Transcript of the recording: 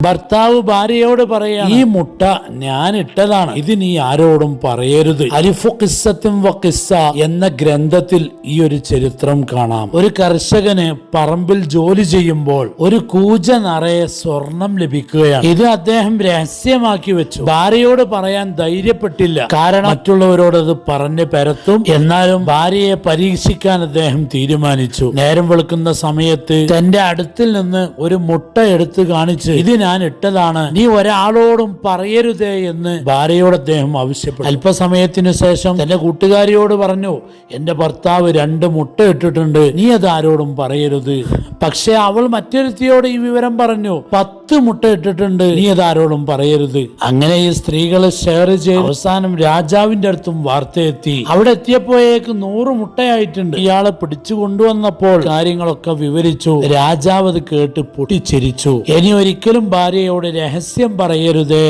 ഭർത്താവ് ഭാര്യയോട് പറയാ, ഈ മുട്ട ഞാൻ ഇട്ടതാണ്, ഇത് നീ ആരോടും പറയരുത്. അലിഫു ഖിസ്സത്തും വഖിസ്സ എന്ന ഗ്രന്ഥത്തിൽ ഈ ഒരു ചരിത്രം കാണാം. ഒരു കർഷകന് പറമ്പിൽ ജോലി ചെയ്യുമ്പോൾ ഒരു കൂജ നിറയെ സ്വർണം ലഭിക്കുകയാണ്. ഇത് അദ്ദേഹം രഹസ്യമാക്കി വെച്ചു. ഭാര്യയോട് പറയാൻ ധൈര്യപ്പെട്ടില്ല, കാരണം മറ്റുള്ളവരോട് അത് പറഞ്ഞ് പരത്തും. എന്നാലും ഭാര്യയെ പരീക്ഷിക്കാൻ അദ്ദേഹം തീരുമാനിച്ചു. നേരം വെളുക്കുന്ന സമയത്ത് തന്റെ അടുത്തിൽ നിന്ന് ഒരു മുട്ട എടുത്തു കാണിച്ച്, ഇത് ഞാൻ ഇട്ടതാണ്, നീ ഒരാളോടും പറയരുതേ എന്ന് ഭാര്യയോട് അദ്ദേഹം ആവശ്യപ്പെട്ടു. അല്പസമയത്തിനു ശേഷം തന്റെ കൂട്ടുകാരിയോട് പറഞ്ഞു, എന്റെ ഭർത്താവ് 2 മുട്ട ഇട്ടിട്ടുണ്ട്, നീ അത് ആരോടും പറയരുത്. പക്ഷെ അവൾ മറ്റൊരുത്തിയോട് ഈ വിവരം പറഞ്ഞു, 10 മുട്ട ഇട്ടിട്ടുണ്ട്, നീ അത് ആരോടും പറയരുത്. അങ്ങനെ ഈ സ്ത്രീകൾ ഷെയർ ചെയ്ത് അവസാനം രാജാവിന്റെ അടുത്തും വാർത്തയെത്തി. അവിടെ എത്തിയപ്പോഴേക്ക് 100 മുട്ടയായിട്ടുണ്ട്. ഇയാളെ പിടിച്ചു കൊണ്ടുവന്നപ്പോൾ കാര്യങ്ങളൊക്കെ വിവരിച്ചു. രാജാവ് അത് കേട്ട് പൊട്ടിച്ചിരിച്ചു. ഇനി ഒരിക്കലും ഭാര്യയോട് രഹസ്യം പറയരുതേ